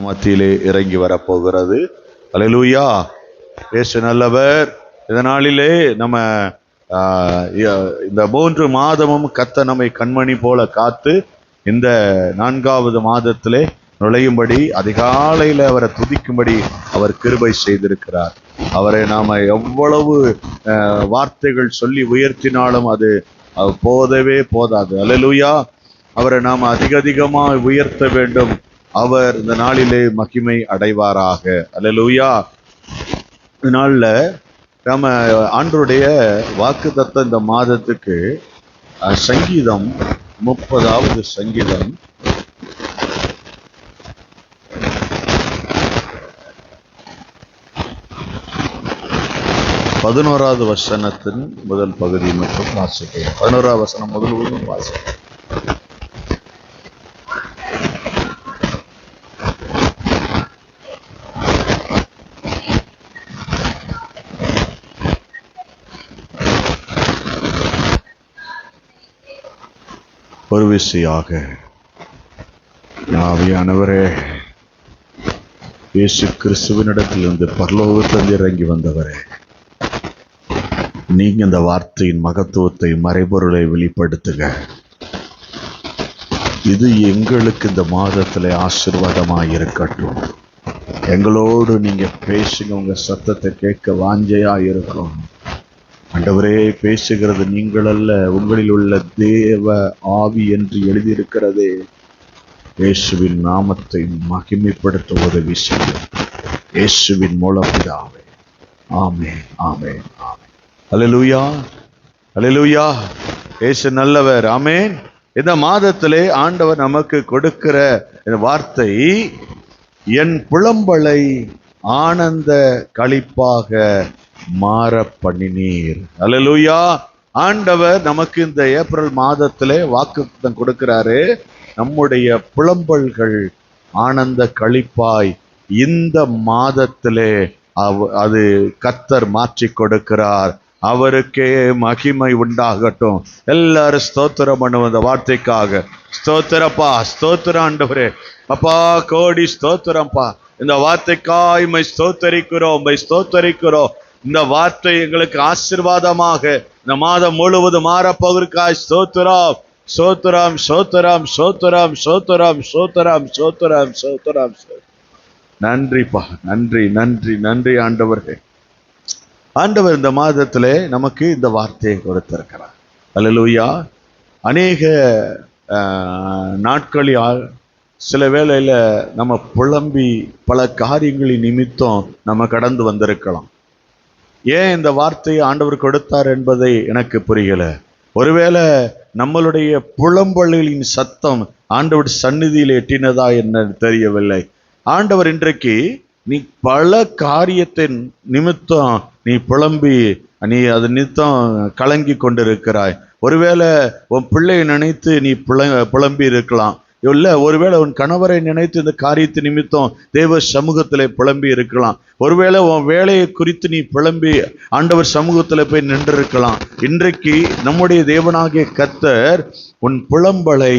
மத்தியிலே இறங்கி வரப்போகிறது. அல்லேலூயா. இயேசு நல்லவர். இதனாலே நம்ம இந்த 3 மாதமும் கர்த்தர் நம்மை கண்மணி போல காத்து இந்த 4வது மாதத்திலே நுழையும்படி அதிகாலையில் அவரை துதிக்கும்படி அவர் கிருபை செய்திருக்கிறார். அவரை நாம எவ்வளவு வார்த்தைகள் சொல்லி உயர்த்தினாலும் அது போதவே போதாது. அல்லேலூயா. அவரை நாம் அதிகமாக உயர்த்த வேண்டும். அவர் இந்த நாளிலே மகிமை அடைவாராக. அல்லேலூயா. இதனால நம்ம ஆண்டவருடைய வாக்குத்தத்தம் இந்த மாதத்துக்கு சங்கீதம் 30வது சங்கீதம் 11வது வசனத்தின் முதல் பகுதி மட்டும் வாசிக்கிறேன். 11வது வசனம் முதல் வாசிக்கிறேன். ஒரு விசையாக ஆவியானவரே, இயேசு கிறிஸ்துவினிடத்திலிருந்து பரலோகத்திலிருந்து இறங்கி வந்தவரே, நீங்க இந்த வார்த்தையின் மகத்துவத்தை மறைபொருளை வெளிப்படுத்துங்க. இது எங்களுக்கு இந்த மாதத்துல ஆசீர்வாதமாக இருக்கட்டும். எங்களோடு நீங்க பேசுங்க. உங்க சத்தத்தை கேட்க வாஞ்சையா இருக்கும். ஆண்டவரே, பேசுகிறது நீங்கள் அல்ல, உங்களில் உள்ள தேவ ஆவி என்று எழுதியிருக்கிறதே. இயேசுவின் நாமத்தை மகிமைப்படுத்த உதவி செய்யும். இயேசுவின் மூலம் பிதாவே. ஆமென், ஆமென், ஆமென். அல்லேலூயா, அல்லேலூயா. இயேசு நல்லவர். ஆமென். இந்த மாதத்திலே ஆண்டவர் நமக்கு கொடுக்கிற இந்த வார்த்தை, என் புலம்பலை ஆனந்த களிப்பாக மாற பண்ணினீர். அல்லேலூயா. ஆண்டவர் நமக்கு இந்த ஏப்ரல் மாதத்திலே வாக்குத்தத்தம் கொடுக்கிறாரு. நம்முடைய புலம்பல்கள் ஆனந்த களிப்பாய் இந்த மாதத்திலே அது கர்த்தர் மாற்றி கொடுக்கிறார். அவருக்கே மகிமை உண்டாகட்டும். எல்லாரும் ஸ்தோத்திரம் பண்ணுவோம் இந்த வார்த்தைக்காக. ஸ்தோத்திரப்பா, ஸ்தோத்திரம் ஆண்டவரே. அப்பா, கோடி ஸ்தோத்திரம்ப்பா. இந்த வார்த்தைக்காய் மை ஸ்தோத்தரிக்கிறோம், மை ஸ்தோத்தரிக்கிறோம். இந்த வார்த்தை எங்களுக்கு ஆசீர்வாதமாக இந்த மாதம் முழுவதும் மாறப்போவதற்காய் ஸ்தோத்திரம், ஸ்தோத்திரம், ஸ்தோத்திரம், ஸ்தோத்திரம், ஸ்தோத்திரம், ஸ்தோத்திரம், ஸ்தோத்திரம், ஸ்தோத்திரம். நன்றிப்பா, நன்றி, நன்றி, நன்றி ஆண்டவரே. ஆண்டவர் இந்த மாதத்திலே நமக்கு இந்த வார்த்தையை கொடுத்திருக்கிறார். அல்லேலூயா. அநேக நாட்களில் சில வேளையில நம்ம புலம்பி பல காரியங்களின் நிமித்தம் நம்ம கடந்து வந்திருக்கலாம். ஏன் இந்த வார்த்தையை ஆண்டவர் கொடுத்தார் என்பதை எனக்கு புரியல. ஒருவேளை நம்மளுடைய புலம்பலின் சத்தம் ஆண்டவர் சந்நிதியில் எட்டினதா என்ன தெரியவில்லை. ஆண்டவர் இன்றைக்கு நீ பல காரியத்தின் நிமித்தம் நீ புலம்பி நீ அது நிமித்தம் கலங்கி கொண்டிருக்கிறாய். ஒருவேளை உன் பிள்ளையை நினைத்து நீ புலம்பி இருக்கலாம். இல்ல, ஒருவேளை உன் கணவரை நினைத்து இந்த காரியத்து நிமித்தம் தேவ சமூகத்திலே புலம்பி இருக்கலாம். ஒருவேளை உன் வேலையை குறித்து நீ புலம்பி ஆண்டவர் சமூகத்துல போய் நின்றிருக்கலாம். இன்றைக்கு நம்முடைய தேவனாகிய கர்த்தர் உன் புலம்பலை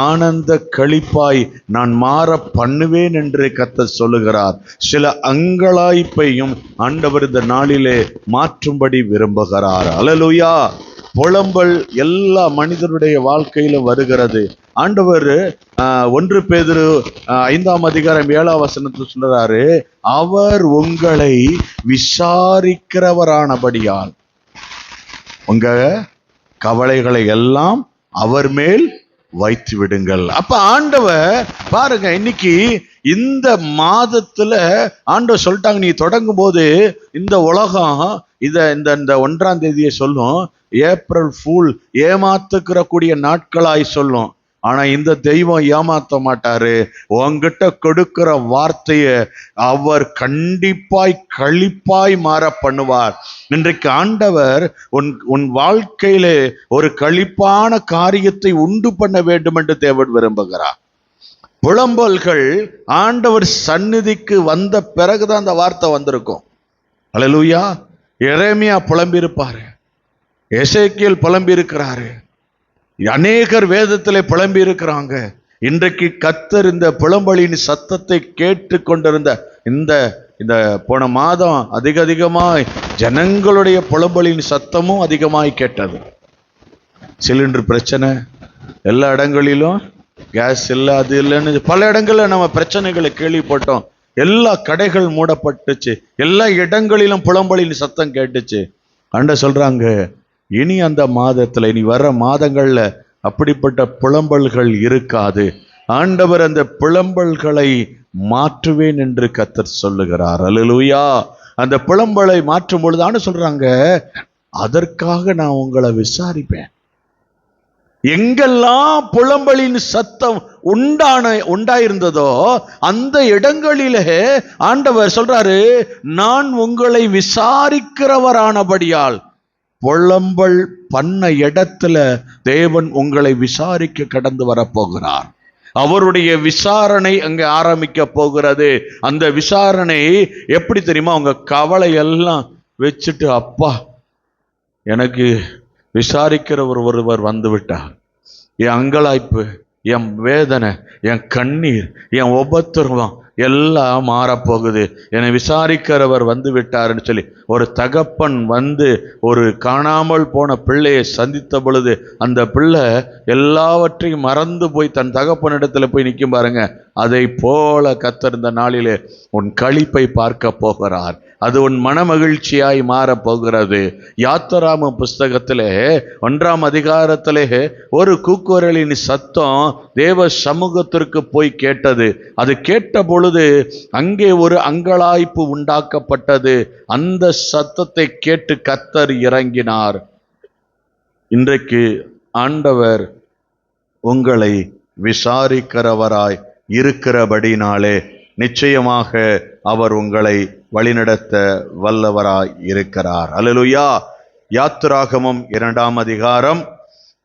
ஆனந்த களிப்பாய் நான் மாற பண்ணுவேன் என்று கர்த்தர் சொல்லுகிறார். சில அங்கலாய்ப்பையும் ஆண்டவர் இந்த நாளிலே மாற்றும்படி விரும்புகிறார். அல்லேலூயா. புலம்பல் எல்லா மனிதனுடைய வாழ்க்கையில வருகிறது. ஆண்டவர் 1 பேதுரு 5ஆம் அதிகாரம் 7ஆம் வசனத்தில் சொல்றாரு, அவர் உங்களை விசாரிக்கிறவரானபடியால் உங்க கவலைகளை எல்லாம் அவர் மேல் வைத்து விடுங்கள். அப்ப ஆண்டவர் பாருங்க, இன்னைக்கு இந்த மாதத்துல ஆண்டவர் சொல்லிட்டாங்க, நீ தொடங்கும் போது இந்த உலகம் இந்த 1ஆம் தேதியை சொல்லும், ஏப்ரல் ஃபூல் ஏமாத்துக்கிற கூடிய நாட்களாய் சொல்லும். ஆனா இந்த தெய்வம் ஏமாத்த மாட்டாரு. உன்கிட்ட கொடுக்கிற வார்த்தைய அவர் கண்டிப்பாய் களிப்பாய் மாற பண்ணுவார். இன்றைக்கு ஆண்டவர் உன் வாழ்க்கையிலே ஒரு களிப்பான காரியத்தை உண்டு பண்ண வேண்டும் என்று தேவன் விரும்புகிறார். புலம்பல்கள் ஆண்டவர் சந்நிதிக்கு வந்த பிறகுதான் அந்த வார்த்தை வந்திருக்கும். அல்லேலூயா. எரேமியா புலம்பி இருப்பாரு, எசேக்கியேல் புலம்பி இருக்கிறாரு, அநேகர் வேதத்திலே புலம்பி இருக்கிறாங்க. இன்றைக்கு கர்த்தர் இந்த புலம்பலின் சத்தத்தை கேட்டு கொண்டிருந்த இந்த இந்த போன மாதம் அதிகமாய் ஜனங்களுடைய புலம்பலின் சத்தமும் அதிகமாய் கேட்டது. சிலிண்டர் பிரச்சனை, எல்லா இடங்களிலும் கேஸ் இல்லை, அது இல்லைன்னு பல இடங்கள்ல நம்ம பிரச்சனைகளை கேள்விப்பட்டோம். எல்லா கடைகள் மூடப்பட்டுச்சு, எல்லா இடங்களிலும் புலம்பலின் சத்தம் கேட்டுச்சு. சொல்றாங்க, இனி அந்த மாதத்துல, இனி வர மாதங்கள்ல அப்படிப்பட்ட புலம்பல்கள் இருக்காது. ஆண்டவர் அந்த புலம்பல்களை மாற்றுவேன் என்று கர்த்தர் சொல்லுகிறார். அல்லேலூயா. அந்த புலம்பலை மாற்றும் பொழுது சொல்றாங்க, அதற்காக நான் உங்களை விசாரிப்பேன். எங்கெல்லாம் புலம்பலின் சத்தம் உண்டாயிருந்ததோ அந்த இடங்களிலே ஆண்டவர் சொல்றாரு, நான் உங்களை விசாரிக்கிறவரானபடியால் புலம்பல் பண்ண இடத்துல தேவன் உங்களை விசாரிக்க கடந்து வரப்போகிறார். அவருடைய விசாரணை அங்கே ஆரம்பிக்க போகிறது. அந்த விசாரணை எப்படி தெரியுமா? உங்க கவலை எல்லாம் வச்சுட்டு, அப்பா எனக்கு விசாரிக்கிற ஒருவர் வந்து விட்டார், என் அங்கலாய்ப்பு, என் வேதனை, என் கண்ணீர், என் உபத்திரவம் எல்லாம் மாறப்போகுது, என்னை விசாரிக்கிறவர் வந்து விட்டார்னு சொல்லி ஒரு தகப்பன் வந்து ஒரு காணாமல் போன பிள்ளையை சந்தித்த பொழுது அந்த பிள்ளை எல்லாவற்றையும் மறந்து போய் தன் தகப்பனிடத்துல போய் நிற்கும் பாருங்க. அதை போல கர்த்தர் இந்த நாளிலே உன் களிப்பை பார்க்க போகிறார். அது உன் மன மகிழ்ச்சியாய் மாறப்போகிறது. யாத்திராம புஸ்தகத்திலே 1ஆம் அதிகாரத்திலே ஒரு கூக்குரலின் சத்தம் தேவ சமூகத்திற்கு போய் கேட்டது. அது கேட்ட பொழுது அங்கே ஒரு அங்கலாய்ப்பு உண்டாக்கப்பட்டது. அந்த சத்தத்தை கேட்டு கர்த்தர் இறங்கினார். இன்றைக்கு ஆண்டவர் உங்களை விசாரிக்கிறவராய் இருக்கிறபடினாலே நிச்சயமாக அவர் உங்களை வழிநடத்த வல்லவராய் இருக்கிறார். அல்லேலூயா. யாத்திராகமம் 2ஆம் அதிகாரம்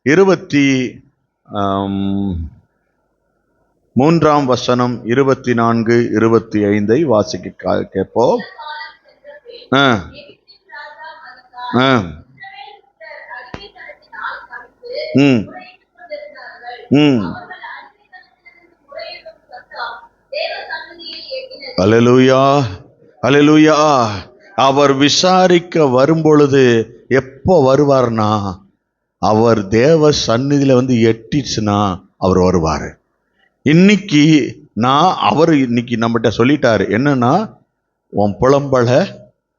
23ஆம் வசனம் 24, 25 வாசிக்க கேட்போம். அல்லேலூயா, அல்லேலூயா. அவர் விசாரிக்க வரும்பொழுது எப்போ வருவார்னா, அவர் தேவ சந்நிதியில வந்து எட்டிச்சுன்னா அவர் வருவார். இன்னைக்கு அவர் இன்னைக்கு நம்மகிட்ட சொல்லிட்டாரு என்னன்னா, உன் புலம்பலை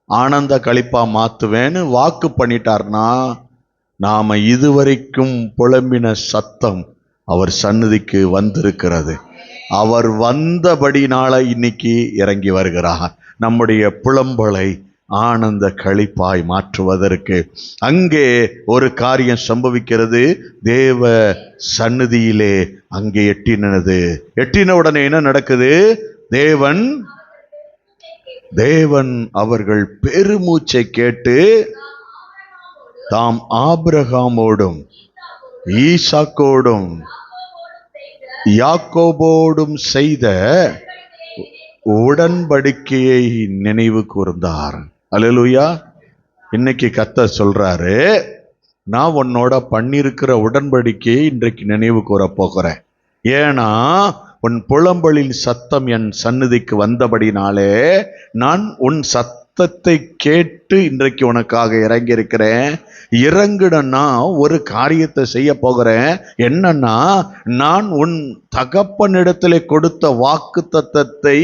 ஆனந்த களிப்பா மாத்துவேன்னு வாக்கு பண்ணிட்டார்னா, நாம இதுவரைக்கும் புலம்பின சத்தம் அவர் சந்நிதிக்கு வந்திருக்கிறது. அவர் வந்தபடினால இன்னைக்கு இறங்கி வருகிறார். நம்முடைய புலம்பலை ஆனந்த களிப்பாய் மாற்றுவதற்கு அங்கே ஒரு காரியம் சம்பவிக்கிறது. தேவ சந்நிதியிலே அங்கே எட்டின உடனே என்ன நடக்குது? தேவன் அவர்கள் பெருமூச்சை கேட்டு தாம் ஆபிரகாமோடும் ஈசாக்கோடும் யாக்கோபோடும் செய்த உடன்படிக்கையை நினைவு கூர்ந்தார். அல்லேலூயா. இன்னைக்கு கர்த்தர் சொல்றாரு, நான் உன்னோட பண்ணிருக்கிற உடன்படிக்கையை இன்றைக்கு நினைவு கூற போகிறேன். ஏன்னா உன் புலம்பலின் சத்தம் என் சந்நிதிக்கு வந்தபடினாலே நான் உன் சத்தத்தை கேட்டு இன்றைக்கு உனக்காக இறங்கி இருக்கிறேன். இறங்குடனா ஒரு காரியத்தை செய்ய போகிறேன். என்னன்னா, நான் உன் தகப்பனிடத்திலே கொடுத்த வாக்கு தத்தத்தை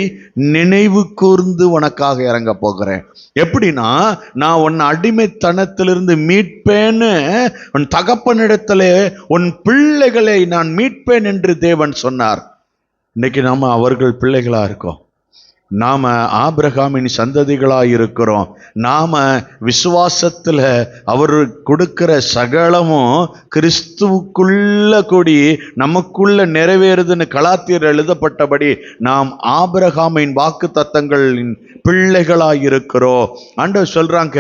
நினைவு கூர்ந்து உனக்காக இறங்க போகிறேன். எப்படின்னா, நான் உன் அடிமைத்தனத்திலிருந்து மீட்பேன்னு உன் தகப்பனிடத்திலே உன் பிள்ளைகளை நான் மீட்பேன் என்று தேவன் சொன்னார். இன்னைக்கு நாம அவர்கள் பிள்ளைகளா இருக்கோம். நாம ஆபிரகாமின் சந்ததிகளாய் இருக்கிறோம். நாம விசுவாசத்துல அவர் கொடுக்கிற சகலமும் கிறிஸ்துவுக்குள்ள கூடி நமக்குள்ள நிறைவேறுதுன்னு கலாத்தியர் எழுதப்பட்டபடி நாம் ஆபிரகாமின் வாக்கு தத்தங்களின் பிள்ளைகளாய் இருக்கிறோம். ஆண்டவர் சொல்றாங்க,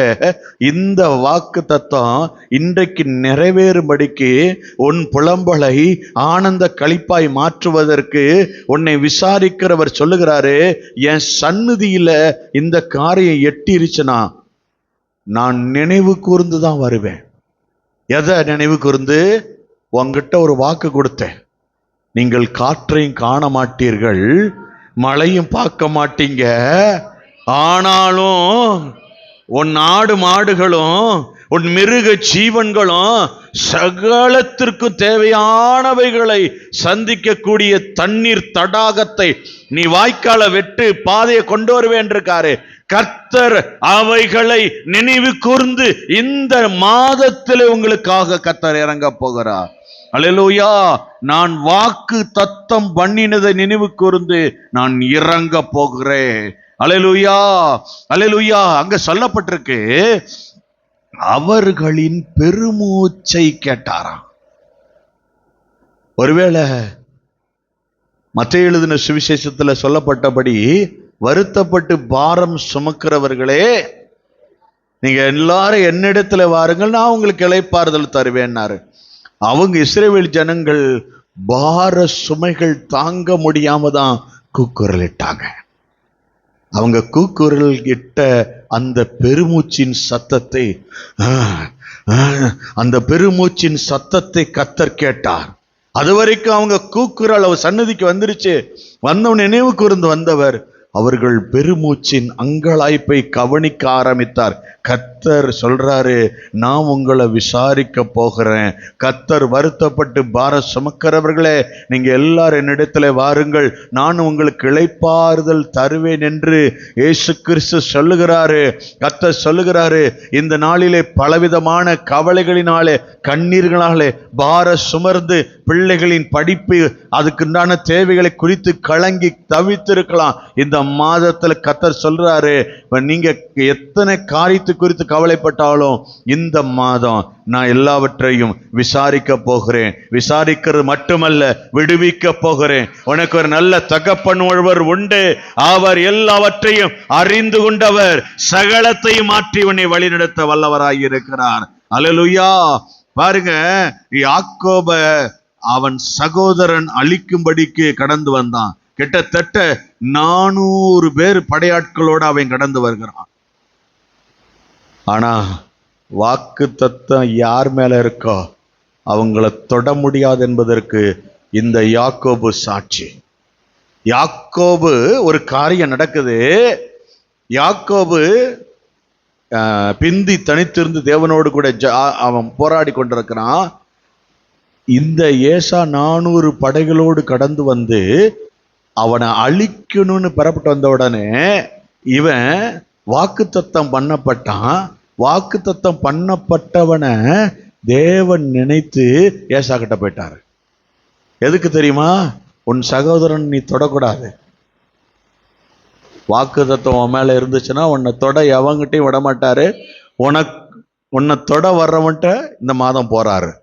இந்த வாக்கு தத்தம் இன்றைக்கு நிறைவேறும்படிக்கு உன் புலம்பலை ஆனந்த களிப்பாய் மாற்றுவதற்கு உன்னை விசாரிக்கிறவர் சொல்லுகிறாரு, என் சந்நிதியில இந்த காரியம் எட்டிருச்சுன்னா நான் நினைவு கூர்ந்து தான் வருவேன். எதை நினைவு கூர்ந்து? உன்கிட்ட ஒரு வாக்கு கொடுத்தேன், நீங்கள் காற்றையும் காண மாட்டீர்கள், மழையும் பார்க்க மாட்டீங்க, ஆனாலும் உன் ஆடு மாடுகளும் உன் மிருக ஜீவன்களும் சகலத்திற்கும் தேவையானவைகளை சந்திக்கக்கூடிய தண்ணீர் தடாகத்தை நீ வாய்க்கால வெட்டு பாதையை கொண்டு வருவேன் இருக்காரு. கர்த்தர் அவைகளை நினைவு கூர்ந்து இந்த மாதத்தில் உங்களுக்காக கர்த்தர் இறங்க போகிறார். அல்லேலூயா. நான் வாக்கு தத்தம் பண்ணினதை நினைவு கூர்ந்து நான் இறங்க போகிறேன். அல்லேலூயா, அல்லேலூயா. அங்க சொல்லப்பட்டிருக்கு, அவர்களின் பெருமூச்சை கேட்டாராம். ஒருவேளை மத்தேயு எழுதின சுவிசேஷத்துல சொல்லப்பட்டபடி வருத்தப்பட்டு பாரம் சுமக்கிறவர்களே, நீங்க எல்லாரும் என்னிடத்துல வாருங்கள், நான் உங்களுக்கு இளைப்பாறுதல் தருவேன்னாரு. அவங்க இஸ்ரவேல் ஜனங்கள் பார சுமைகள் தாங்க முடியாம தான் கூக்குரலிட்டாங்க. அவங்க கூக்குரல் இட்ட அந்த பெருமூச்சின் சத்தத்தை கர்த்தர் கேட்டார். அது வரைக்கும் அவங்க கூக்குரல் அவர் சன்னதிக்கு வந்துருச்சு. வந்தவன் நினைவு கூர்ந்து வந்தவர் அவர்கள் பெருமூச்சின் அங்கலாய்ப்பை கவனிக்க ஆரம்பித்தார். கர்த்தர் சொல்றாரு, நான் உங்களை விசாரிக்க போகிறேன். கர்த்தர் வருத்தப்பட்டு பார சுமக்கிறவர்களே, நீங்க எல்லாரும் என்னிடத்துல வாருங்கள், நான் உங்களுக்கு இளைப்பாறுதல் தருவேன் என்று இயேசு கிறிஸ்து சொல்லுகிறாரு. கர்த்தர் சொல்லுகிறாரு, இந்த நாளிலே பலவிதமான கவலைகளினாலே கண்ணீர்களாலே பார சுமர்ந்து பிள்ளைகளின் படிப்பு அதுக்குண்டான தேவைகளை குறித்து கலங்கி தவித்திருக்கலாம். இந்த மாதத்துல கர்த்தர் சொல்றாரு, நீங்க எத்தனை காரியத்தை குறித்து கவலைப்பட்டாலும் இந்த மாதம் நான் எல்லாவற்றையும் விசாரிக்க போகிறேன். விசாரிக்கிறது மட்டுமல்ல, விடுவிக்க போகிறேன். உனக்கு ஒரு நல்ல தகப்பன் ஒருவர் உண்டு, அவர் எல்லாவற்றையும் அறிந்து கொண்டவர், சகலத்தையும் மாற்றி உன்னை வழிநடத்த வல்லவராய் இருக்கிறார். அல்லேலூயா. பாருங்க, யாக்கோப அவன் சகோதரன் அழிக்கும்படிக்கு கடந்து வந்தான். கிட்டத்தட்ட 400 பேர் படையாட்களோடு அவன் கடந்து வருகிறான். ஆனா வாக்கு தத்தம் யார் மேல இருக்கோ அவங்கள தொட முடியாது என்பதற்கு இந்த யாக்கோபு சாட்சி. யாக்கோபு ஒரு காரியம் நடக்குது. யாக்கோபு பிந்தி தனித்திருந்து தேவனோடு கூட அவன் போராடி கொண்டிருக்கிறான். இந்த ஏசா 400 படைகளோடு கடந்து வந்து அவனை அழிக்கணும்னு பெறப்பட்டு வந்த உடனே இவன் வாக்குத்தத்தம் பண்ணப்பட்டான். வாக்குத்தத்தம் பண்ணப்பட்டவனை தேவன் நினைத்து ஏசா கிட்ட போயிட்டாரு. எதுக்கு தெரியுமா? உன் சகோதரன் நீ தொடக்கூடாது. வாக்குத்தத்தம் உன் மேல இருந்துச்சுன்னா உன்னை தொட எவங்கிட்டையும் விட மாட்டாரு. உன்னை தொட வர்றவன்ட்ட இந்த மாதம் போறாரு.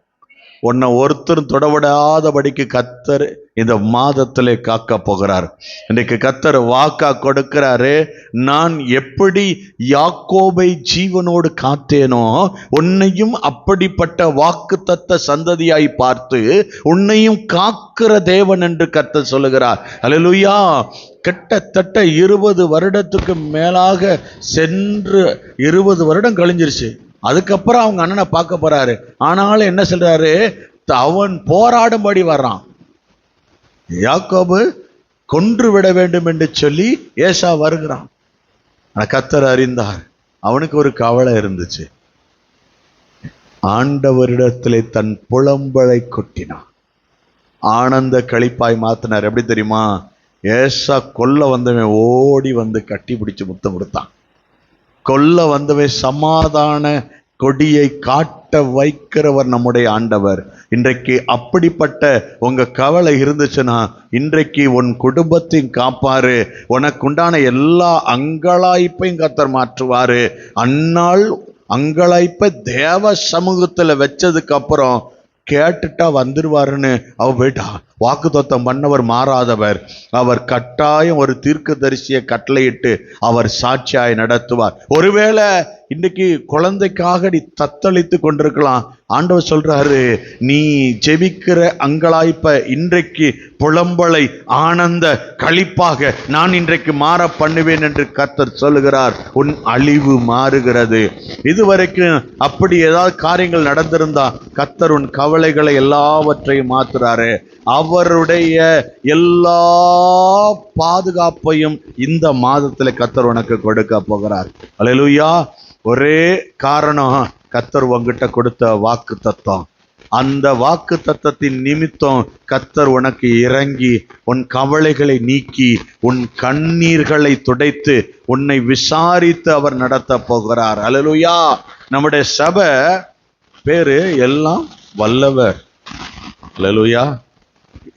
உன்னை ஒருத்தரும் தொடவிடாதபடிக்கு கர்த்தர் இந்த மாதத்திலே காக்க போகிறார். இன்றைக்கு கர்த்தர் வாக்கா கொடுக்கிறாரு. நான் எப்படி யாக்கோபை ஜீவனோடு காத்தேனோ உன்னையும் அப்படிப்பட்ட வாக்குத்தத்த சந்ததியாய் பார்த்து உன்னையும் காக்கிற தேவன் என்று கர்த்தர் சொல்லுகிறார். அல்லேலூயா. கிட்டத்தட்ட 20 வருடத்துக்கு மேலாக சென்று 20 வருடம் கழிஞ்சிருச்சு. அதுக்கப்புறம் அவங்க அண்ணனை பார்க்க போறாரு. ஆனாலும் என்ன சொல்றாரு? அவன் போராடும்படி வர்றான். யாக்கோபு கொன்று விட வேண்டும் என்று சொல்லி ஏசா வருகிறான். கர்த்தர் அறிந்தார். அவனுக்கு ஒரு கவலை இருந்துச்சு. ஆண்டவரிடத்திலே தன் புலம்பலை கொட்டினான். ஆனந்த களிப்பாய் மாத்தினார். எப்படி தெரியுமா? ஏசா கொல்ல வந்தவன் ஓடி வந்து கட்டி பிடிச்சு முத்தம் கொடுத்தான். கொல்ல வந்தவன் சமாதான கொடியை காட்ட வைக்கிறவர் நம்முடைய ஆண்டவர். இன்றைக்கு அப்படிப்பட்ட உங்க கவலை இருந்துச்சுன்னா இன்றைக்கு உன் குடும்பத்தையும் காப்பாரு. உனக்குண்டான எல்லா அங்கலாய்ப்பையும் கர்த்தர் மாற்றுவாரு. அந்நாள் அங்கலாய்ப்பை தேவ சமூகத்துல வச்சதுக்கு அப்புறம் கேட்டுட்டா வந்துருவாருன்னு அவ போயிட்டா. வாக்குத்தத்தம் பண்ணவர் மாறாதவர். அவர் கட்டாயம் ஒரு தீர்க்கதரிசியை கட்டளையிட்டு அவர் சாட்சியாய் நடத்துவார். ஒருவேளை இன்னைக்கு குழந்தைக்காக நீ தத்தளித்து கொண்டிருக்கலாம். ஆண்டவர் சொல்றாரு, நீ ஜெபிக்கிற அங்கலாய்ப்ப இன்றைக்கு புலம்பலை ஆனந்த களிப்பாக நான் இன்றைக்கு மாற பண்ணுவேன் என்று கர்த்தர் சொல்லுகிறார். உன் அழிவு மாறுகிறது. இதுவரைக்கும் அப்படி ஏதாவது காரியங்கள் நடந்திருந்தா கர்த்தர் உன் கவலைகளை எல்லாவற்றையும் மாத்துறாரு. அவருடைய எல்லா பாதுகாப்பையும் இந்த மாதத்துல கர்த்தர் உனக்கு கொடுக்க போகிறார். அல்லேலூயா. ஒரே காரணம், கர்த்தர் உன்கிட்ட கொடுத்த வாக்கு தத்தம். அந்த வாக்கு தத்தத்தின் நிமித்தம் கர்த்தர் உனக்கு இறங்கி உன் கவலைகளை நீக்கி உன் கண்ணீர்களை துடைத்து உன்னை விசாரித்து அவர் நடத்த போகிறார். அல்லேலூயா. நம்முடைய சபை பேரு எல்லாம் வல்லவர். அல்லேலூயா.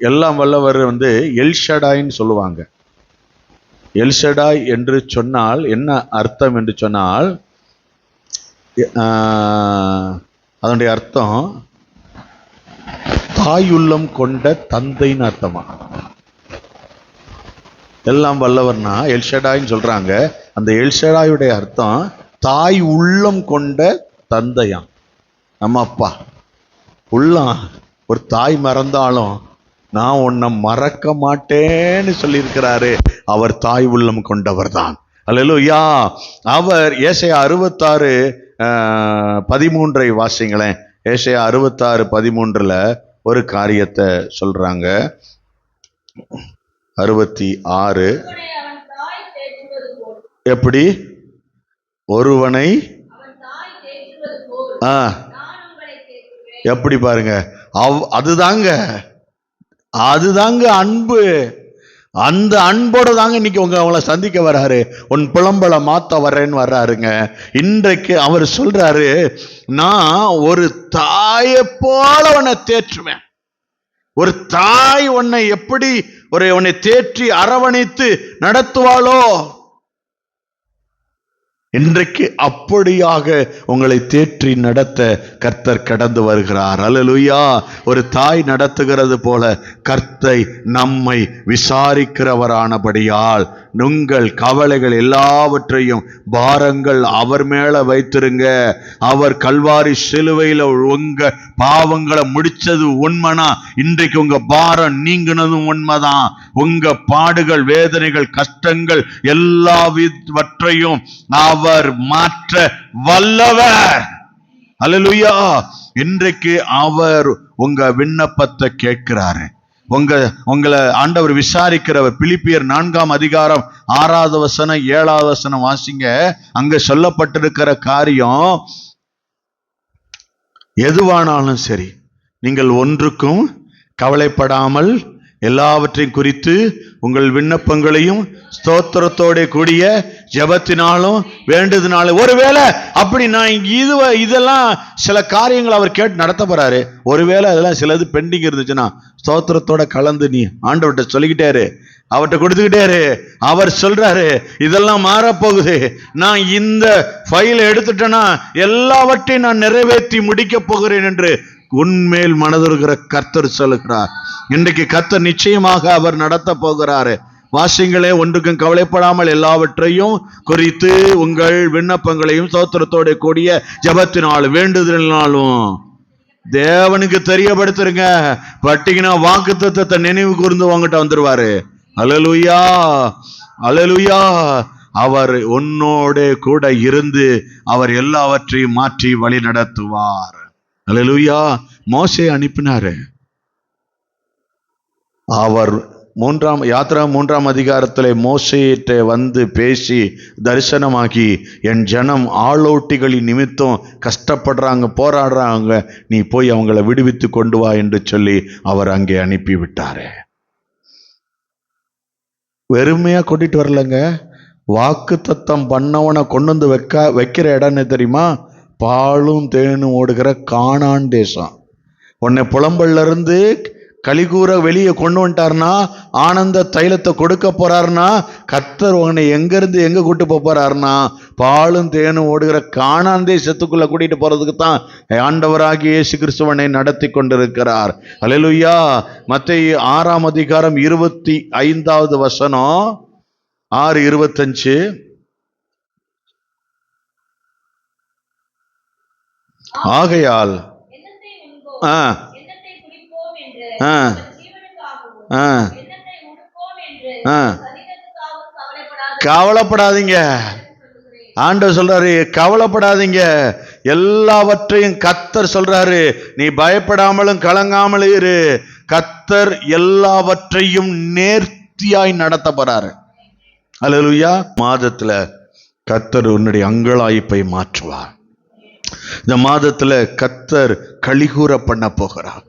எல்லாம் வல்லவர் எல்ஷடாய்ன்னு சொல்லுவாங்க. எல்ஷடாய் என்று சொன்னால் என்ன அர்த்தம் என்று சொன்னால், அதனுடைய அர்த்தம் தாயுள்ளம் கொண்ட தந்தைன்னு அர்த்தமா. எல்லாம் வல்லவர்னா எல்ஷடாய்ன்னு சொல்றாங்க. அந்த எல்ஷடாயுடைய அர்த்தம் தாய் உள்ளம் கொண்ட தந்தையாம். நம்ம அப்பா உள்ளம். ஒரு தாய் மறந்தாலும் நான் உன்னை மறக்க மாட்டேன்னு சொல்லியிருக்கிறாரு. அவர் தாய் உள்ளம் கொண்டவர் தான். அல்லேலூயா. அவர் ஏசாயா 66:13 வாசிங்களேன். ஏசாயா 66:13 ஒரு காரியத்தை சொல்றாங்க. 66 எப்படி ஒருவனை எப்படி பாருங்க. அதுதாங்க அன்பு. அந்த அன்போட தாங்க இன்னைக்கு அவங்கள சந்திக்க வர்றாரு. உன் புலம்பலை மாத்த வர்றேன்னு வர்றாருங்க. இன்றைக்கு அவர் சொல்றாரு, நான் ஒரு தாயை போல உன்னை தேற்றுவேன். ஒரு தாய் உன்னை எப்படி உன்னை தேற்றி அரவணைத்து நடத்துவாளோ, இன்றைக்கு அப்படியாக உங்களை தேற்றி நடத்த கர்த்தர் கடந்து வருகிறார். அல்லேலூயா. ஒரு தாய் நடத்துகிறது போல கர்த்தர் நம்மை விசாரிக்கிறவரானபடியால் உங்கள் கவலைகள் எல்லாவற்றையும் பாரங்கள் அவர் மேல வைத்திருங்க. அவர் கல்வாரி சிலுவையில உங்க பாவங்களை முடிச்சது உண்மைனா இன்றைக்கு உங்க பாரம் நீங்கினதும் உண்மைதான். உங்க பாடுகள், வேதனைகள், கஷ்டங்கள் எல்லாவற்றையும் அவர் மாற்ற வல்லவர். அல்லேலூயா. இன்றைக்கு அவர் உங்க விண்ணப்பத்தை கேட்கிறாரு. உங்களை ஆண்டவர் விசாரிக்கிறவர். பிலிப்பியர் 4:6 7 வாசிங்க. அங்க சொல்லப்பட்டிருக்கிற காரியம், எதுவானாலும் சரி நீங்கள் ஒன்றுக்கும் கவலைப்படாமல் எல்லாவற்றையும் குறித்து உங்கள் விண்ணப்பங்களையும் ஸ்தோத்திரத்தோட கூடிய ஜெபத்தினாலும் வேண்டுதனாலும். ஒருவேளை அப்படி நான் இதெல்லாம் சில காரியங்கள் அவர் கேட்டு நடத்த போறாரு. ஒருவேளை அதெல்லாம் சிலது பெண்டிங் இருந்துச்சுன்னா ஸ்தோத்திரத்தோட கலந்து நீ ஆண்டவர்கிட்ட சொல்லிக்கிட்டாரு, அவர்கிட்ட கொடுத்துக்கிட்டாரு. அவர் சொல்றாரு, இதெல்லாம் மாறப்போகுது. நான் இந்த ஃபைலை எடுத்துட்டேன்னா எல்லாவற்றையும் நான் நிறைவேற்றி முடிக்க போகிறேன் என்று உன்மேல் மனதிருக்கிற கர்த்தர் சொல்லுகிறார். இன்றைக்கு கர்த்தர் நிச்சயமாக அவர் நடத்த போகிறாரு. வாசிங்களே, ஒன்றுக்கும் கவலைப்படாமல் எல்லாவற்றையும் குறித்து உங்கள் விண்ணப்பங்களையும் ஸ்தோத்திரத்தோட கூடிய ஜெபத்தினாலும் வேண்டுதலினாலும் தேவனுக்கு தெரியப்படுத்துருங்க. பட்டிங்கன்னா வாக்குத்தத்தத்தை நினைவு கூர்ந்து உங்ககிட்ட வந்துருவாரு. அல்லேலூயா. அல்லேலூயா. அவர் உன்னோட கூட இருந்து அவர் எல்லாவற்றையும் மாற்றி வழி நடத்துவார். அல்லேலூயா. மோசே அனுப்பினாரு. அவர் 3ஆம் அதிகாரத்திலே மோசேயிட்ட வந்து பேசி தரிசனமாகி, என் ஜனம் ஆளோட்டிகளின் நிமித்தம் கஷ்டப்படுறாங்க, போராடுறாங்க, நீ போய் அவங்கள விடுவித்து கொண்டு வா என்று சொல்லி அவர் அங்கே அனுப்பி விட்டாரு. வெறுமையா கூட்டிட்டு வரலங்க. வாக்கு தத்தம் பண்ணவனை கொண்டு வந்து வைக்கிற இடம் தெரியுமா? பாலும் தேனும் ஓடுகிற கானான் தேசம். உன்னை புலம்பல்ல இருந்து கலிகூற வெளியே கொண்டு வந்துட்டார்னா, ஆனந்த தைலத்தை கொடுக்க போறாருன்னா, கர்த்தர் உன்னை எங்கிருந்து எங்க கூட்டு போறாருன்னா பாலும் தேனும் ஓடுகிற கானான் தேசத்துக்குள்ள கூட்டிட்டு போறதுக்கு தான் ஆண்டவராகிய இயேசு கிறிஸ்துவனை நடத்தி கொண்டிருக்கிறார். அல்லேலூயா. மத்தேயு 6ஆம் அதிகாரம் 25வது வசனம், 6:25. ஆகையால் கவலைப்படாதீங்க. ஆண்டவர் சொல்றாரு, கவலைப்படாதீங்க. எல்லாவற்றையும் கர்த்தர் சொல்றாரு, நீ பயப்படாமலும் கலங்காமலும் இரு. கர்த்தர் எல்லாவற்றையும் நேர்த்தியாய் நடத்த போறாரு. அல்லேலூயா. மாதத்துல கர்த்தர் உன்னுடைய அங்கலாய்ப்பை மாற்றுவார். இந்த மாதத்துல கர்த்தர் களிகூற பண்ண போகிறார்.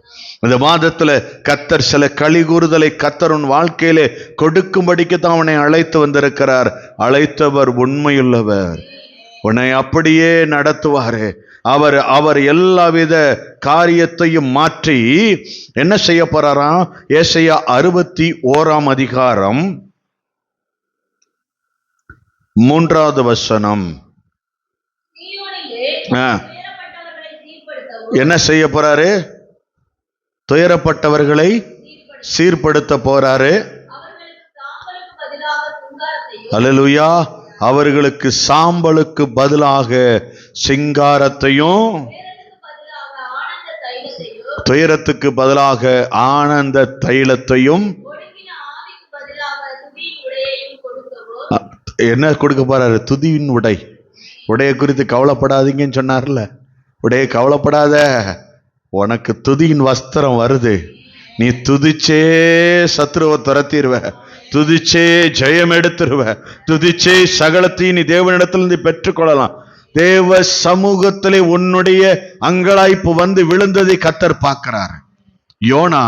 இந்த மாதத்துல கர்த்தர் சில களிகூறுதலை கர்த்தர் உன் வாழ்க்கையிலே கொடுக்கும்படிக்கு தான் அவனை அழைத்து வந்திருக்கிறார். அழைத்தவர் உண்மையுள்ளவர், உன்னை அப்படியே நடத்துவாரு. அவர் எல்லாவித காரியத்தையும் மாற்றி என்ன செய்ய போறாராம்? ஏசாயா 61 அதிகாரம் 3வது வசனம். என்ன செய்ய போறாரு? துயரப்பட்டவர்களை சீர்படுத்த போறாரு. அல்லேலூயா. அவர்களுக்கு சாம்பலுக்கு பதிலாக சிங்காரத்தையும், துயரத்துக்கு பதிலாக ஆனந்த தைலத்தையும், என்ன கொடுக்க போறாரு? துதியின் உடை. உடைய குறித்து கவலைப்படாதீங்கன்னு சொன்னார்ல. உடைய கவலைப்படாத, உனக்கு துதியின் வஸ்திரம் வருது. நீ துதிச்சே சத்ருவை துரத்திடுவ, துதிச்சே ஜெயம் எடுத்துருவ, துதிச்சே சகலத்தையும் நீ தேவனிடத்திலிருந்து பெற்றுக்கொள்ளலாம். தேவ சமூகத்திலே உன்னுடைய அங்கலாய்ப்பு வந்து விழுந்ததை கர்த்தர் பார்க்கிறார். யோனா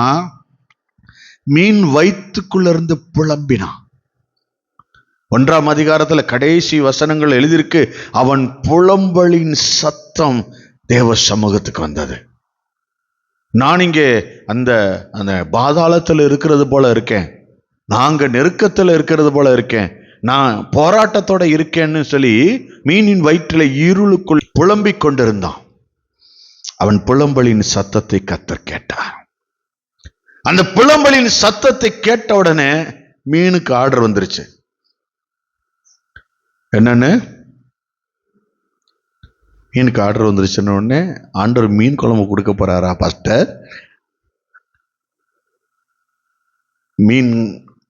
மீன் வயிற்றுக்குள்ள இருந்து புலம்பினான். 1ஆம் அதிகாரத்துல கடைசி வசனங்கள் எழுதியிருக்கு. அவன் புலம்பலின் சத்தம் தேவ சமூகத்துக்கு வந்தது. நான் இங்கே அந்த அந்த பாதாளத்தில் இருக்கிறது போல இருக்கேன், நாங்க நெருக்கத்தில் இருக்கிறது போல இருக்கேன், நான் போராட்டத்தோட இருக்கேன்னு சொல்லி மீனின் வயிற்றில இருளுக்குள் புலம்பிக் கொண்டிருந்தான். அவன் புலம்பலின் சத்தத்தை கர்த்தர் கேட்டார். அந்த புலம்பலின் சத்தத்தை கேட்ட உடனே மீனுக்கு ஆர்டர் வந்துருச்சு. என்னன்னு? மீனுக்கு ஆர்டர் வந்துருச்சுன்னு உடனே ஆண்டவர் மீன் குழம்பு கொடுக்க போறாரா? பாஸ்டர், மீன்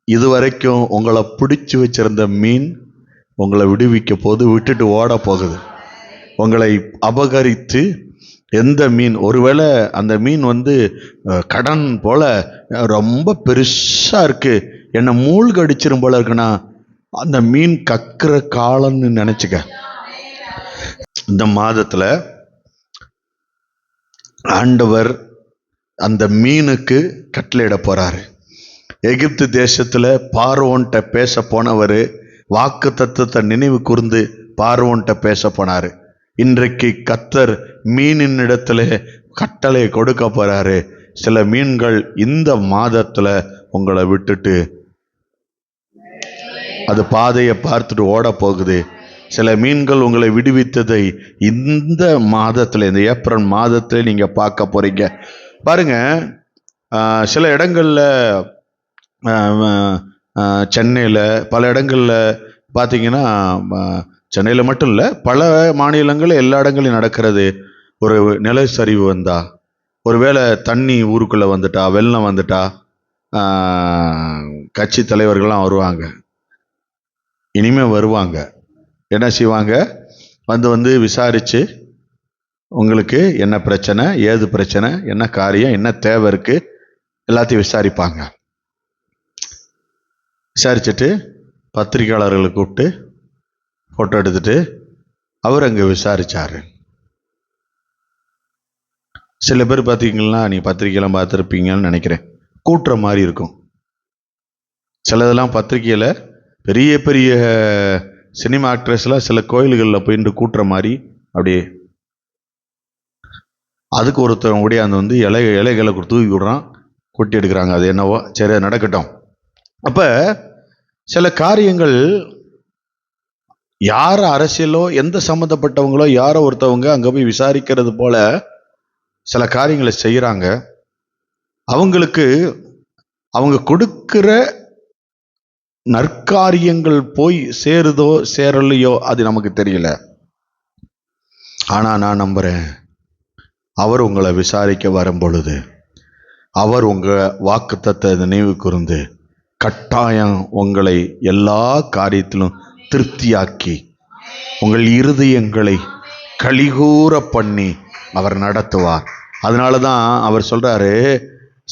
இதுவரைக்கும் உங்களை பிடிச்சு வச்சிருந்த மீன் உங்களை விடுவிக்க போது விட்டுட்டு ஓட போகுது. உங்களை அபகரித்து எந்த மீன், ஒருவேளை அந்த மீன் கடன் போல ரொம்ப பெருசா இருக்கு, என்னை மூழ்கடிச்சிரும் போல இருக்குன்னா அந்த மீன் கக்கிற காலம்னு நினைச்சுக்க. இந்த மாதத்துல ஆண்டவர் அந்த மீனுக்கு கட்டளையிட போறாரு. எகிப்து தேசத்துல பார்வோன்ட்ட பேச போனவர் வாக்கு தத்தத்தை நினைவு கூர்ந்து பார்வோன்ட்ட பேச போனாரு. இன்றைக்கு கர்த்தர் மீனின் இடத்துல கட்டளை கொடுக்க போறாரு. சில மீன்கள் இந்த மாதத்துல உங்களை விட்டுட்டு அது பாதையை பார்த்துட்டு ஓட போகுது. சில மீன்கள் உங்களை விடுவித்ததை இந்த மாதத்துல, இந்த ஏப்ரல் மாதத்துல நீங்க பார்க்க போறீங்க. பாருங்க, சில இடங்கள்ல சென்னையில் பல இடங்கள்ல பார்த்தீங்கன்னா, சென்னையில் மட்டும் இல்லை, பல மாநிலங்கள் எல்லா இடங்களையும் நடக்கிறது. ஒரு நிலச்சரிவு வந்தா, ஒருவேளை தண்ணி ஊருக்குள்ளே வந்துட்டா, வெள்ளம் வந்துட்டா, கட்சி தலைவர்கள்லாம் வருவாங்க, இனிமே வருவாங்க. என்ன செய்வாங்க? வந்து விசாரித்து உங்களுக்கு என்ன பிரச்சனை, ஏது பிரச்சனை, என்ன காரியம், என்ன தேவை இருக்கு, எல்லாத்தையும் விசாரிப்பாங்க. விசாரிச்சுட்டு பத்திரிகையாளர்களை கூப்பிட்டு ஃபோட்டோ எடுத்துட்டு அவர் அங்கே விசாரிச்சாரு. சில பேர் பார்த்தீங்கன்னா, நீ பத்திரிகையெல்லாம் பார்த்துருப்பீங்கன்னு நினைக்கிறேன், கூட்டுற மாதிரி இருக்கும். சிலதெல்லாம் பத்திரிகையில் பெரிய பெரிய சினிமா ஆக்ட்ரஸ்லாம் சில கோயில்களில் போயிட்டு கூட்டுற மாதிரி அப்படியே, அதுக்கு ஒருத்தர் ஓடியாந்து இலைகளை தூக்கி விடுறான், கொட்டி எடுக்கிறாங்க. அது என்னவோ சரி, நடக்கட்டும். அப்போ சில காரியங்கள் யார் அரசியலோ எந்த சம்மந்தப்பட்டவங்களோ யாரோ ஒருத்தவங்க அங்கே போய் விசாரிக்கிறது போல சில காரியங்களை செய்கிறாங்க. அவங்களுக்கு அவங்க கொடுக்கிற நற்காரியங்கள் போய் சேருதோ சேரலையோ அது நமக்கு தெரியல. ஆனா நான் நம்புறேன், அவர் உங்களை விசாரிக்க வரும் பொழுது அவர் உங்க வாக்குத்தத்தை நினைவு கூர்ந்து கட்டாயம் உங்களை எல்லா காரியத்திலும் திருப்தியாக்கி உங்கள் இருதயங்களை களிகூற பண்ணி அவர் நடத்துவார். அதனாலதான் அவர் சொல்றாரு,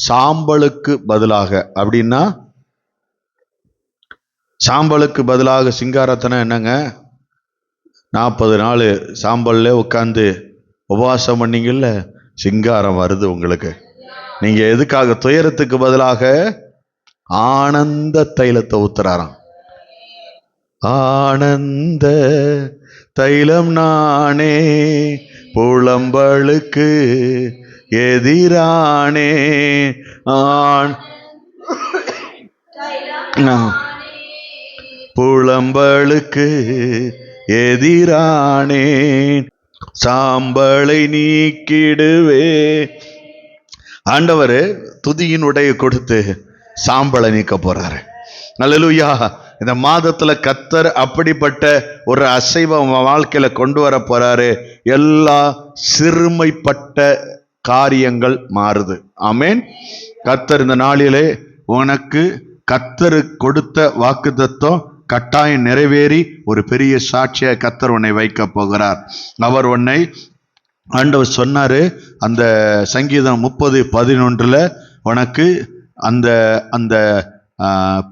சாம்பலுக்கு பதிலாக, அப்படின்னா சாம்பலுக்கு பதிலாக சிங்காரத்தனை என்னங்க? 40 நாள் சாம்பல்ல உட்காந்து உபவாசம் பண்ணீங்கல்ல, சிங்காரம் வருது உங்களுக்கு. நீங்க எதுக்காக? துயரத்துக்கு பதிலாக ஆனந்த தைலத்தை ஊத்துறாராம். ஆனந்த தைலம் நானே, புலம்பலுக்கு எதிரானே, புலம்பலுக்கு எதிரானே, சாம்பலை நீக்கிடுவே. ஆண்டவர் துதியின் உடைய கொடுத்து சாம்பலை நீக்க போறாரு. அல்லேலூயா. இந்த மாதத்துல கர்த்தர் அப்படிப்பட்ட ஒரு அசைவம் வாழ்க்கையில கொண்டு வர போறாரு. எல்லா சிறுமைப்பட்ட காரியங்கள் மாறுது. ஆமென். கர்த்தர் இந்த நாளிலே உனக்கு கர்த்தர் கொடுத்த வாக்குத்தத்தம் கட்டாயம் நிறைவேறி ஒரு பெரிய சாட்சியை கர்த்தர் உன்னை வைக்க போகிறார். அவர் உன்னை, ஆண்டவர் சொன்னாரு அந்த சங்கீதம் 30:11 உனக்கு அந்த அந்த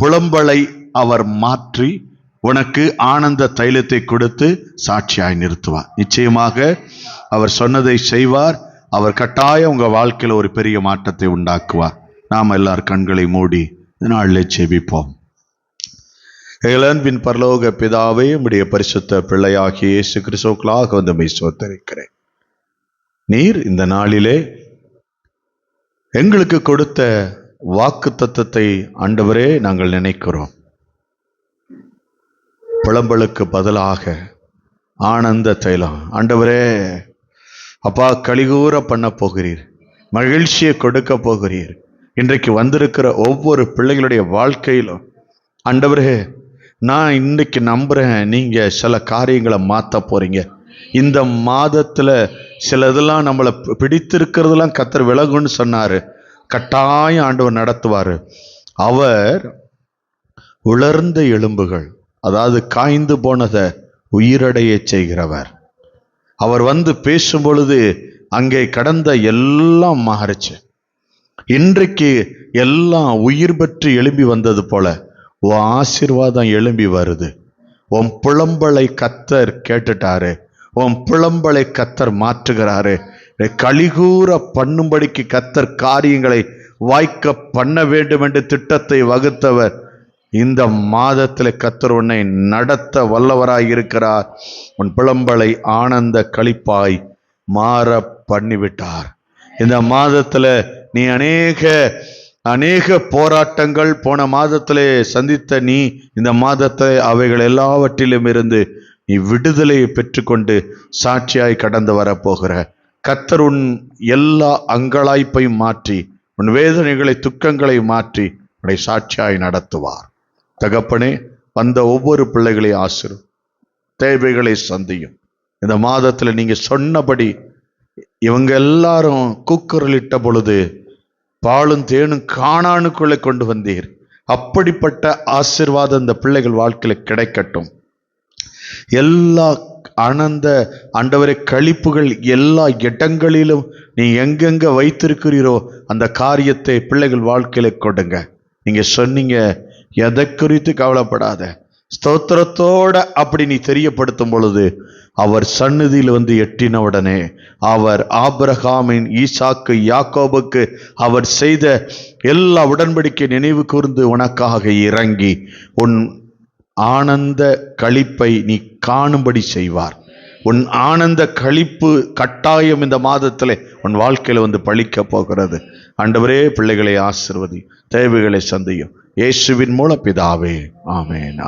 புலம்பலை அவர் மாற்றி உனக்கு ஆனந்த தைலத்தை கொடுத்து சாட்சியாய் நிறுத்துவார். நிச்சயமாக அவர் சொன்னதை செய்வார். அவர் கட்டாயம் உங்க வாழ்க்கையில ஒரு பெரிய மாற்றத்தை உண்டாக்குவார். நாம் எல்லார் கண்களை மூடி நாளிலே செபிப்போம். அன்பின் பரலோக பிதாவே, உம்முடைய பரிசுத்த பிள்ளையாகிய இயேசு கிறிஸ்துவுக்குள்ளாக வந்து உம்மை ஸ்தோத்திரிக்கிறேன். நீர் இந்த நாளிலே எங்களுக்கு கொடுத்த வாக்குத்தத்தத்தை ஆண்டவரே நாங்கள் நினைக்கிறோம். புலம்பலுக்கு பதிலாக ஆனந்த தைலம். ஆண்டவரே அப்பா, கலிகூர பண்ண போகிறீர், மகிழ்ச்சியை கொடுக்க போகிறீர். இன்றைக்கு வந்திருக்கிற ஒவ்வொரு பிள்ளைகளுடைய வாழ்க்கையிலும் ஆண்டவரே, நான் இன்னைக்கு நம்புறேன், நீங்க சில காரியங்களை மாற்ற போறீங்க. இந்த மாதத்துல சில இதெல்லாம் நம்மளை பிடித்திருக்கிறதெல்லாம் கர்த்தர் விலகுன்னு சொன்னாரு. கட்டாயம் ஆண்டவர் நடத்துவாரு. அவர் உலர்ந்த எலும்புகள், அதாவது காய்ந்து போனதை உயிரடைய செய்கிறவர். அவர் வந்து பேசும் பொழுது அங்கே கடந்த எல்லாம் மாறுச்சு. இன்றைக்கு எல்லாம் உயிர் பெற்று எழும்பி வந்தது போல உன் ஆசீர்வாதம் எழும்பி வருது. உன் புலம்பலை கர்த்தர் கேட்டுட்டாரு. உன் புலம்பலை கர்த்தர் மாற்றுகிறாரு. கலிகூர பண்ணும்படிக்கு கர்த்தர் காரியங்களை வாய்க்க பண்ண வேண்டும் என்று திட்டத்தை வகுத்தவர். இந்த மாதத்தில் கர்த்தர் உன்னை நடத்த வல்லவராய் இருக்கிறார். உன் புலம்பலை ஆனந்த களிப்பாய் மாற பண்ணிவிட்டார். இந்த மாதத்துல நீ அநேக போராட்டங்கள் போன மாதத்திலே சந்தித்த நீ இந்த மாதத்தில் அவைகள் எல்லாவற்றிலும் இருந்து நீ விடுதலையை பெற்றுக்கொண்டு சாட்சியாய் கடந்து வரப்போகிற கர்த்தர் உன் எல்லா அங்கலாய்ப்பையும் மாற்றி, உன் வேதனைகளை துக்கங்களை மாற்றி உன்னை சாட்சியாய் நடத்துவார். தகப்பனே, வந்த ஒவ்வொரு பிள்ளைகளை ஆசிரும், தேவைகளை சந்தியும். இந்த மாதத்துல நீங்க சொன்னபடி இவங்க எல்லாரும் கூக்குரலிட்ட பொழுது பாலும் தேனும் கானானுக்குள்ளே கொண்டு வந்தீர். அப்படிப்பட்ட ஆசீர்வாதம் இந்த பிள்ளைகள் வாழ்க்கையில கிடைக்கட்டும். எல்லா ஆனந்த ஆண்டவரே களிப்புகள் எல்லா இடங்களிலும் நீ எங்கெங்க வைத்திருக்கிறீரோ அந்த காரியத்தை பிள்ளைகள் வாழ்க்கையில கொடுங்க. நீங்க சொன்னீங்க, எதை குறித்து கவலைப்படாத, ஸ்தோத்திரத்தோட அப்படி நீ தெரியப்படுத்தும் பொழுது அவர் சந்நிதியில் வந்து எட்டின உடனே அவர் ஆபிரகாமின், ஈசாக்கு, யாக்கோபுக்கு அவர் செய்த எல்லா உடன்படிக்கை நினைவு கூர்ந்து உனக்காக இறங்கி உன் ஆனந்த களிப்பை நீ காணும்படி செய்வார். உன் ஆனந்த களிப்பு கட்டாயம் இந்த மாதத்தில் உன் வாழ்க்கையில வந்து பழிக்க போகிறது. ஆண்டவரே, பிள்ளைகளை ஆசீர்வதி, தேவைகளை சந்தியும். இயேசுவின் மூலம் பிதாவே, ஆமென்.